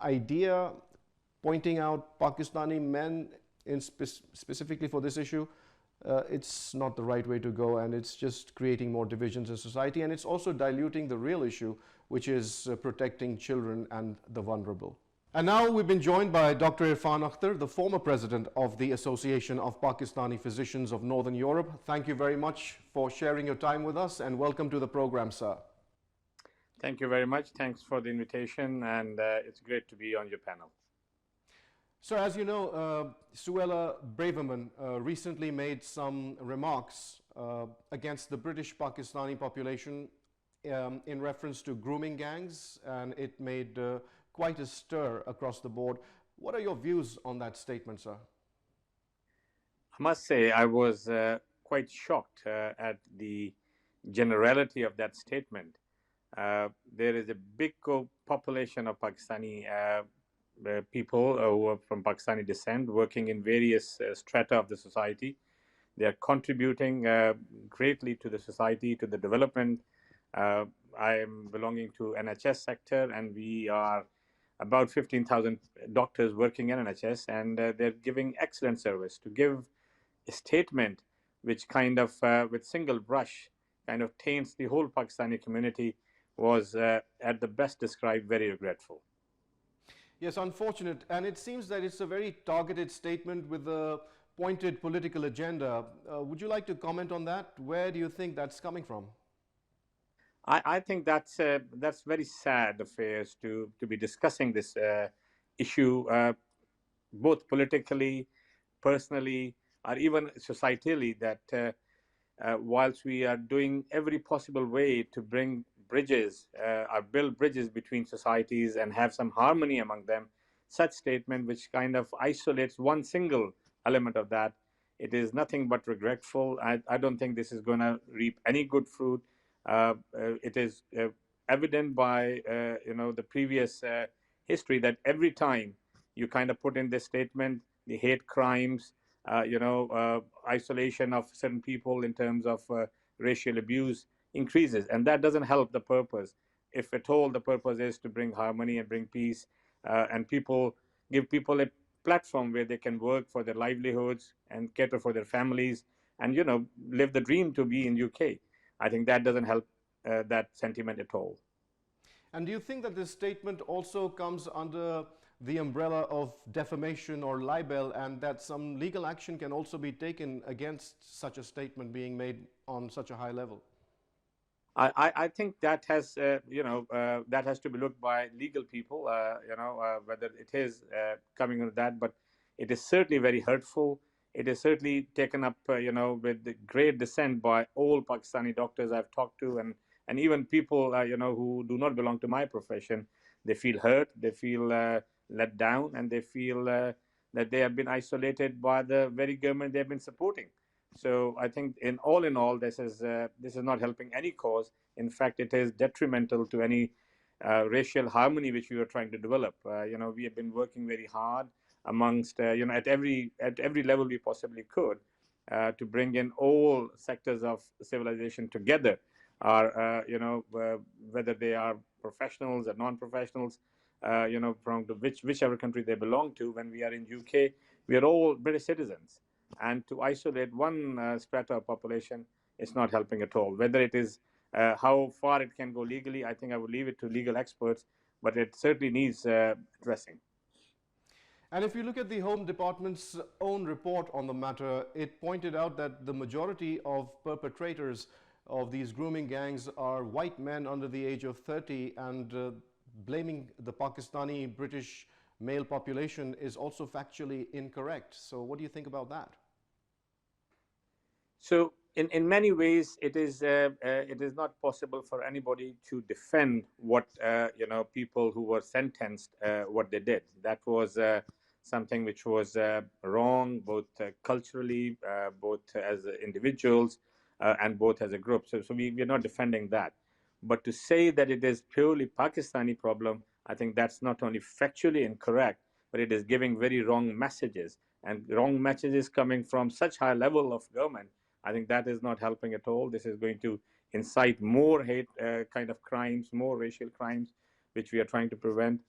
idea, pointing out Pakistani men specifically for this issue, it's not the right way to go, and it's just creating more divisions in society, and it's also diluting the real issue, which is protecting children and the vulnerable. And now we've been joined by Dr. Irfan Akhtar, the former president of the Association of Pakistani Physicians of Northern Europe. Thank you very much for sharing your time with us, and welcome to the program, sir. Thank you very much. Thanks for the invitation, and it's great to be on your panel. So as you know, Suella Braverman recently made some remarks against the British Pakistani population in reference to grooming gangs, and it made quite a stir across the board. What are your views on that statement, sir? I must say I was quite shocked at the generality of that statement. There is a big population of Pakistani people who are from Pakistani descent working in various strata of the society. They are contributing greatly to the society, to the development. I am belonging to NHS sector, and we are about 15,000 doctors working in NHS, and they're giving excellent service. To give a statement which kind of, with single brush, kind of taints the whole Pakistani community was, at the best described, very regretful. Yes, unfortunate. And it seems that it's a very targeted statement with a pointed political agenda. Would you like to comment on that? Where do you think that's coming from? I think that's very sad affairs to be discussing this issue, both politically, personally, or even societally, that whilst we are doing every possible way to bring bridges or build bridges between societies and have some harmony among them, such statement which kind of isolates one single element of that, it is nothing but regretful. I don't think this is going to reap any good fruit. It is evident by the previous history that every time you kind of put in this statement, the hate crimes, isolation of certain people in terms of racial abuse increases, and that doesn't help the purpose. If at all the purpose is to bring harmony and bring peace, and give people a platform where they can work for their livelihoods and cater for their families, and live the dream to be in UK. I think that doesn't help that sentiment at all. And do you think that this statement also comes under the umbrella of defamation or libel, and that some legal action can also be taken against such a statement being made on such a high level? I think that has that has to be looked by legal people, whether it is coming under that, but it is certainly very hurtful. It is certainly taken up with the great dissent by all Pakistani doctors I've talked to, and even people who do not belong to my profession. They feel hurt, they feel let down, and they feel that they have been isolated by the very government they've been supporting. So I think in all, this is not helping any cause. In fact, it is detrimental to any racial harmony which we are trying to develop. We have been working very hard amongst at every level we possibly could to bring in all sectors of civilization together, or whether they are professionals or non-professionals, from whichever country they belong to. When we are in UK, we are all British citizens, and to isolate one strata of population is not helping at all. Whether it is how far it can go legally, I think I would leave it to legal experts, but it certainly needs addressing. And if you look at the Home Department's own report on the matter, it pointed out that the majority of perpetrators of these grooming gangs are white men under the age of 30, and blaming the Pakistani British male population is also factually incorrect. So what do you think about that? So in many ways, it is not possible for anybody to defend what people who were sentenced what they did. That was something which was wrong, both culturally, both as individuals, and both as a group. So we're not defending that. But to say that it is purely Pakistani problem, I think that's not only factually incorrect, but it is giving very wrong messages, and wrong messages coming from such high level of government. I think that is not helping at all. This is going to incite more hate kind of crimes, more racial crimes, which we are trying to prevent.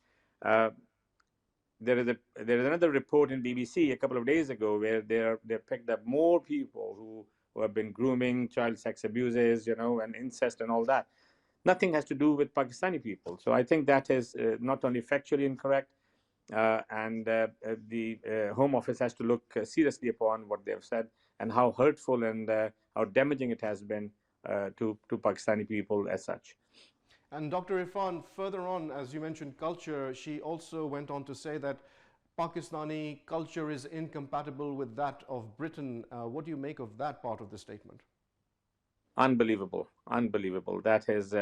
There is another report in BBC a couple of days ago where they picked up more people who have been grooming, child sex abuses, and incest and all that. Nothing has to do with Pakistani people. So I think that is not only factually incorrect, and the Home Office has to look seriously upon what they have said and how hurtful and how damaging it has been to Pakistani people as such. And Dr. Irfan, further on, as you mentioned culture, she also went on to say that Pakistani culture is incompatible with that of Britain. What do you make of that part of the statement? Unbelievable. That is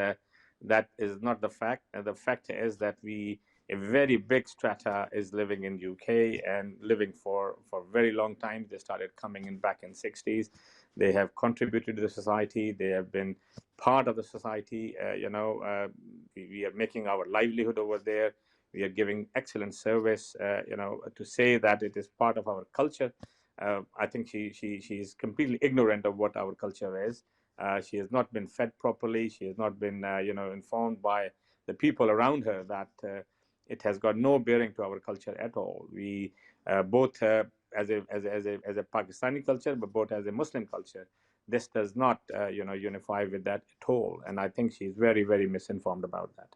not the fact. The fact is that a very big strata is living in UK and living for a very long time. They started coming in back in 60s. They have contributed to the society. They have been part of the society. We are making our livelihood over there. We are giving excellent service. To say that it is part of our culture, I think she is completely ignorant of what our culture is. She has not been fed properly. She has not been, informed by the people around her that it has got no bearing to our culture at all. We both as a Pakistani culture, but both as a Muslim culture, this does not unify with that at all. And I think she's very, very misinformed about that.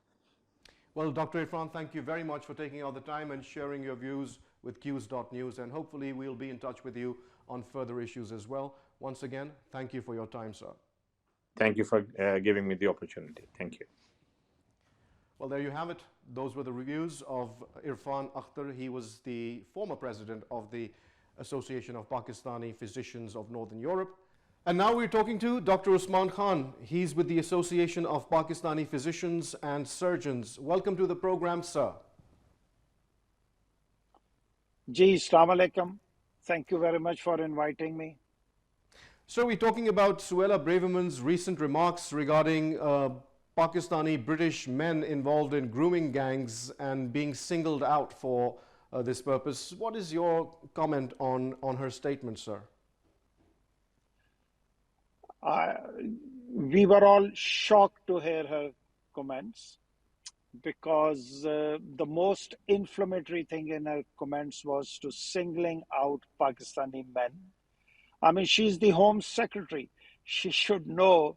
Well, Dr. Irfan, thank you very much for taking all the time and sharing your views with Quews.news, and hopefully we'll be in touch with you on further issues as well. Once again, thank you for your time, sir. Thank you for giving me the opportunity. Thank you. Well, there you have it. Those were the reviews of Irfan Akhtar. He was the former president of the Association of Pakistani Physicians of Northern Europe. And now we're talking to Dr. Usman Khan. He's with the Association of Pakistani Physicians and Surgeons. Welcome to the program, sir. Ji, Assalamu alaikum. Thank you very much for inviting me. So we're talking about Suella Braverman's recent remarks regarding Pakistani British men involved in grooming gangs and being singled out for this purpose. What is your comment on her statement, sir? We were all shocked to hear her comments because the most inflammatory thing in her comments was to singling out Pakistani men. I mean, she's the Home Secretary. She should know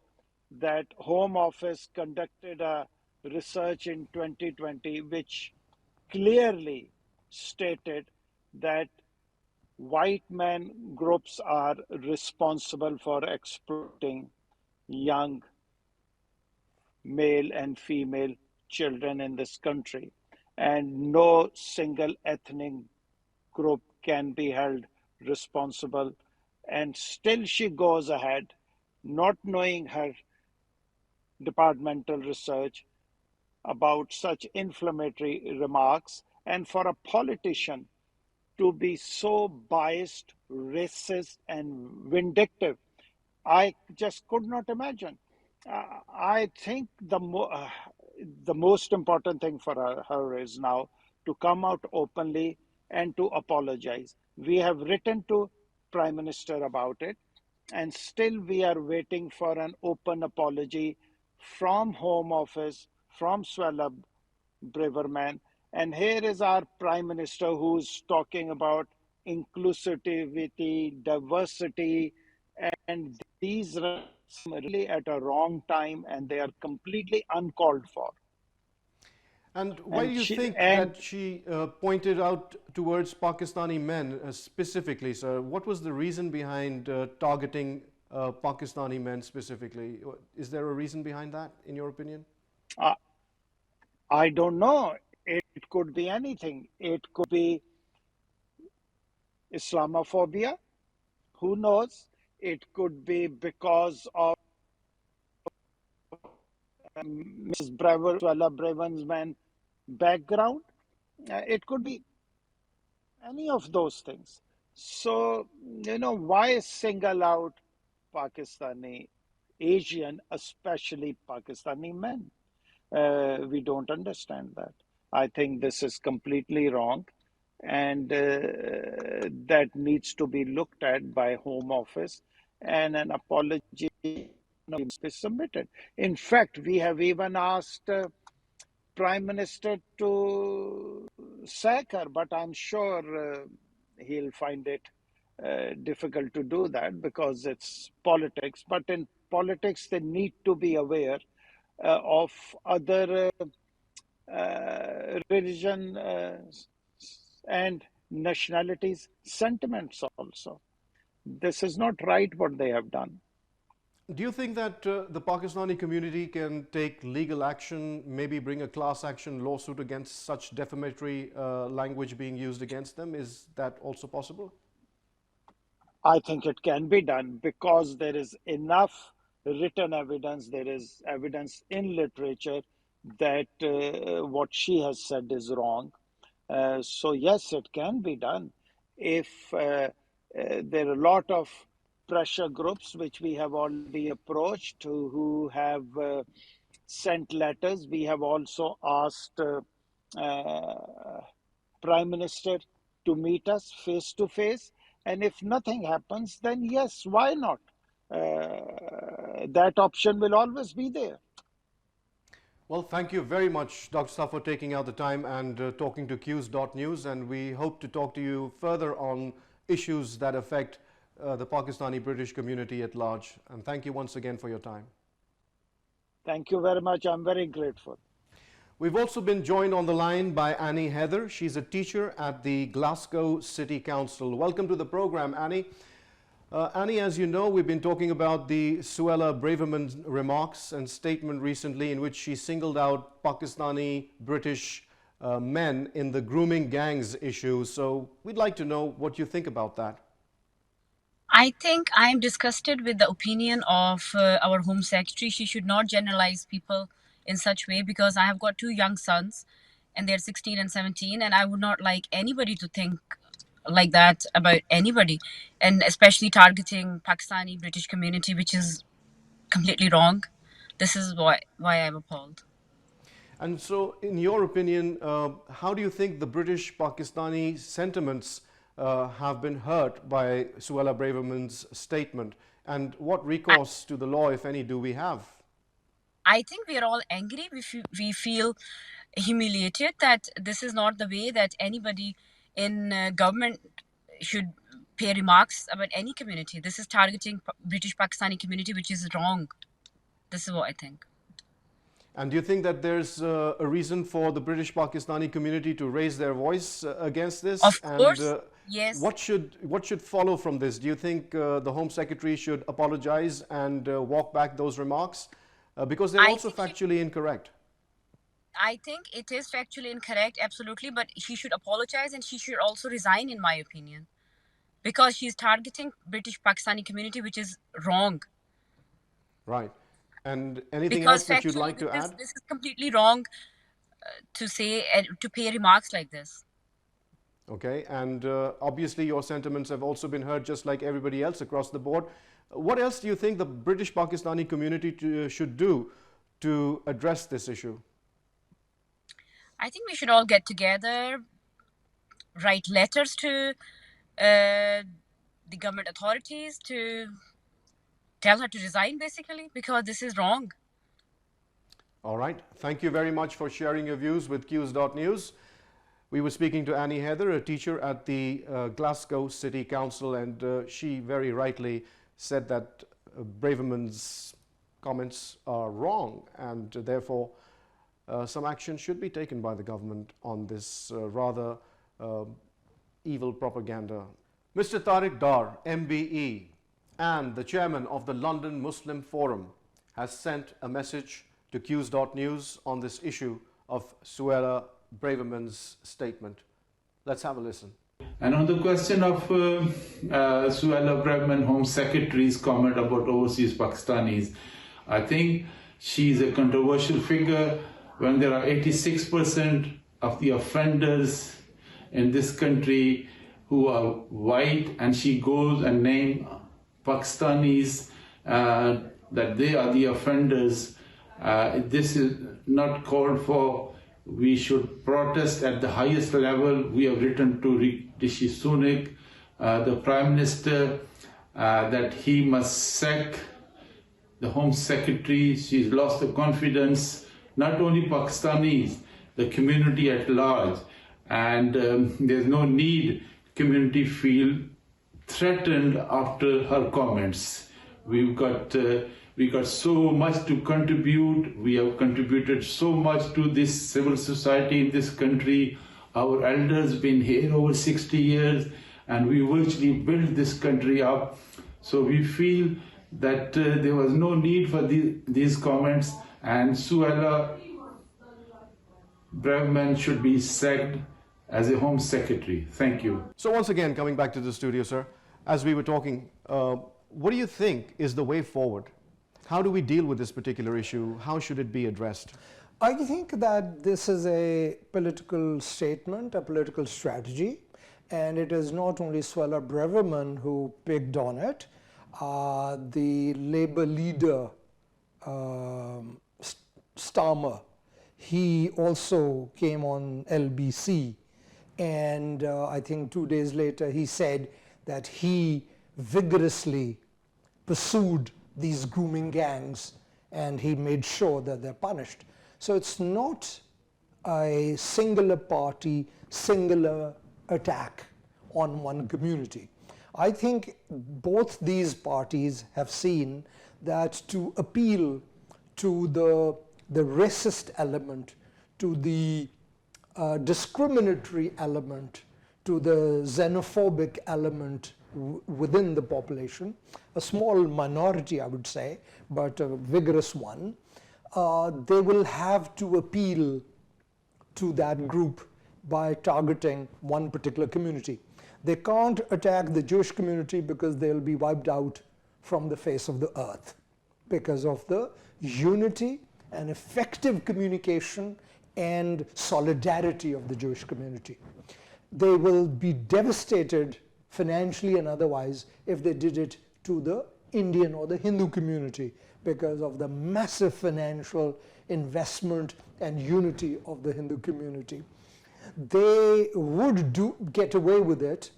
that Home Office conducted a research in 2020 which clearly stated that white men groups are responsible for exploiting young male and female children in this country, and no single ethnic group can be held responsible. And still she goes ahead, not knowing her departmental research, about such inflammatory remarks, and for a politician to be so biased, racist, and vindictive, I just could not imagine. I think the most important thing for her is now to come out openly and to apologize. We have written to Prime Minister about it, and still we are waiting for an open apology from Home Office, from Suella Braverman. And here is our Prime Minister who's talking about inclusivity, diversity, and these are really at a wrong time, and they are completely uncalled for. And why do you think that she pointed out towards Pakistani men specifically, sir? What was the reason behind targeting Pakistani men specifically? Is there a reason behind that, in your opinion? I don't know. It could be anything. It could be Islamophobia. Who knows? It could be because of Mrs. Suella Braverman's background. It could be any of those things. So, why single out Pakistani, Asian, especially Pakistani men? We don't understand that. I think this is completely wrong, and that needs to be looked at by Home Office, and an apology be submitted. In fact, we have even asked Prime Minister to sack her, but I'm sure he'll find it difficult to do that because it's politics. But in politics, they need to be aware of other religion and nationalities' sentiments also. This is not right what they have done. Do you think that the Pakistani community can take legal action, maybe bring a class action lawsuit against such defamatory language being used against them? Is that also possible? I think it can be done because there is enough written evidence, there is evidence in literature that what she has said is wrong. So yes, it can be done. If there are a lot of pressure groups which we have already approached who have sent letters. We have also asked Prime Minister to meet us face to face. And if nothing happens, then yes, why not? That option will always be there. Well, thank you very much, Dr. Saf, for taking out the time and talking to Quews.news. And we hope to talk to you further on issues that affect the Pakistani British community at large. And thank you once again for your time. Thank you very much. I'm very grateful. We've also been joined on the line by Annie Heather. She's a teacher at the Glasgow City Council. Welcome to the program, Annie. Annie, as you know, we've been talking about the Suella Braverman remarks and statement recently in which she singled out Pakistani British men in the grooming gangs issue. So we'd like to know what you think about that. I think I'm disgusted with the opinion of our Home Secretary. She should not generalize people in such way, because I have got two young sons and they're 16 and 17, and I would not like anybody to think like that about anybody, and especially targeting Pakistani British community, which is completely wrong. This is why I'm appalled. And so, in your opinion, how do you think the British Pakistani sentiments have been hurt by Suella Braverman's statement? And what recourse to the law, if any, do we have? I think we are all angry. We feel humiliated that this is not the way that anybody in government should pay remarks about any community. This is targeting British Pakistani community, which is wrong. This is what I think. And do you think that there's a reason for the British Pakistani community to raise their voice against this? Of course, and, yes. What should follow from this? Do you think the Home Secretary should apologize and walk back those remarks? Because they're also factually incorrect. I think it is factually incorrect, absolutely, but she should apologize and she should also resign, in my opinion, because she's targeting British Pakistani community, which is wrong. Right. And anything Because else that you'd like to add? This is completely wrong to say, to pay remarks like this. Okay, and obviously your sentiments have also been heard just like everybody else across the board. What else do you think the British Pakistani community should do to address this issue? I think we should all get together, write letters to the government authorities to tell her to resign, basically, because this is wrong. All right. Thank you very much for sharing your views with Quews.news. We were speaking to Annie Heather, a teacher at the Glasgow City Council, and she very rightly said that Braverman's comments are wrong, and therefore some action should be taken by the government on this rather evil propaganda. Mr. Tariq Dar, MBE, and the chairman of the London Muslim Forum, has sent a message to Quews.news on this issue of Suella Braverman's statement. Let's have a listen. And on the question of Suella Braverman, Home Secretary's comment about overseas Pakistanis, I think she's a controversial figure when there are 86% of the offenders in this country who are white, and she goes and names Pakistanis that they are the offenders. This is not called for. We should protest at the highest level. We have written to Rishi Sunak, the Prime Minister, that he must sack the Home Secretary. She's lost the confidence, not only Pakistanis, the community at large. And there's no need community feel threatened after her comments. We got so much to contribute. We have contributed so much to this civil society in this country. Our elders been here over 60 years, and we virtually built this country up. So we feel that there was no need for these comments, and Suella Braverman should be sacked as a Home Secretary. Thank you. So once again, coming back to the studio, sir, as we were talking, what do you think is the way forward? How do we deal with this particular issue? How should it be addressed? I think that this is a political statement, a political strategy, and it is not only Suella Braverman who picked on it. The Labour leader, Starmer, he also came on LBC, and I think 2 days later he said that he vigorously pursued these grooming gangs and he made sure that they're punished. So it's not a singular party, singular attack on one community. I think both these parties have seen that to appeal to the racist element, to the discriminatory element, to the xenophobic element within the population, a small minority I would say, but a vigorous one, they will have to appeal to that group by targeting one particular community. They can't attack the Jewish community because they'll be wiped out from the face of the earth because of the unity and effective communication and solidarity of the Jewish community. They will be devastated financially and otherwise if they did it to the Indian or the Hindu community because of the massive financial investment and unity of the Hindu community. They would get away with it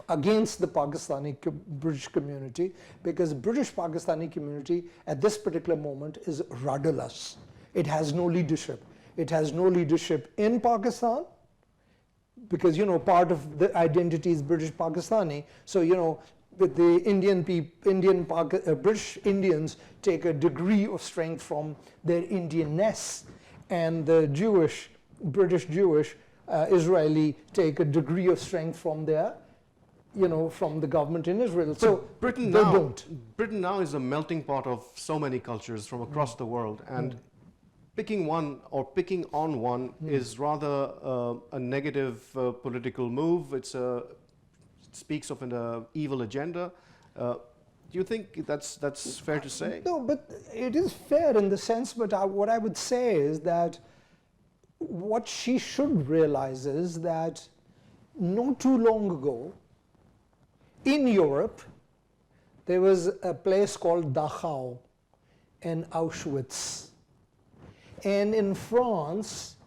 against the Pakistani British community because British Pakistani community at this particular moment is rudderless. It has no leadership. It has no leadership in Pakistan because, you know, part of the identity is British Pakistani. So, you know, with the British Indians take a degree of strength from their Indianness, and the British Jewish, Israeli take a degree of strength from their, you know, from the government in Israel. So Britain now is a melting pot of so many cultures from across the world, and picking one or picking on one is rather a negative political move. It speaks of an evil agenda. Do you think that's fair to say? No, but it is fair in the sense, but what I would say is that what she should realize is that not too long ago in Europe there was a place called Dachau and Auschwitz, and in France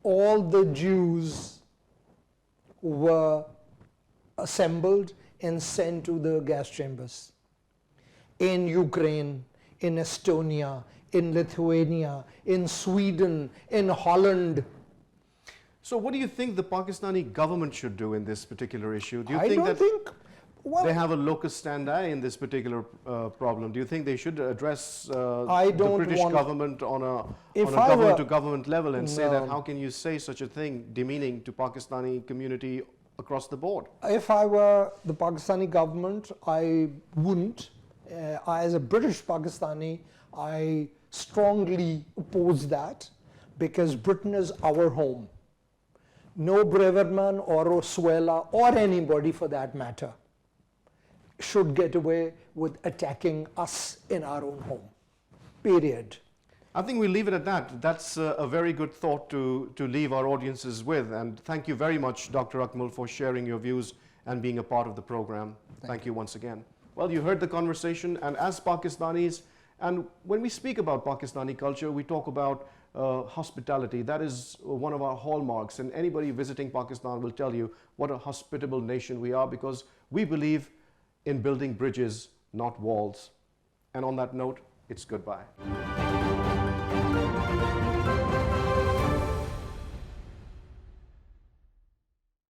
all the Jews were assembled and sent to the gas chambers. In Ukraine, in Estonia, in Lithuania, in Sweden, in Holland. So what do you think the Pakistani government should do in this particular issue? Do you I think don't that think, well, they have a locus standi in this particular problem? Do you think they should address the British government on a government-to-government level and say that how can you say such a thing demeaning to Pakistani community across the board? If I were the Pakistani government, I wouldn't. As a British Pakistani, I strongly oppose that because Britain is our home. No Braverman or Roswella or anybody for that matter should get away with attacking us in our own home. Period. I think we'll leave it at that. That's a very good thought to leave our audiences with. And thank you very much, Dr. Akmal, for sharing your views and being a part of the program. Thank you once again. Well, you heard the conversation, and as Pakistanis, and when we speak about Pakistani culture, we talk about hospitality. That is one of our hallmarks, and anybody visiting Pakistan will tell you what a hospitable nation we are because we believe in building bridges, not walls. And on that note, it's goodbye.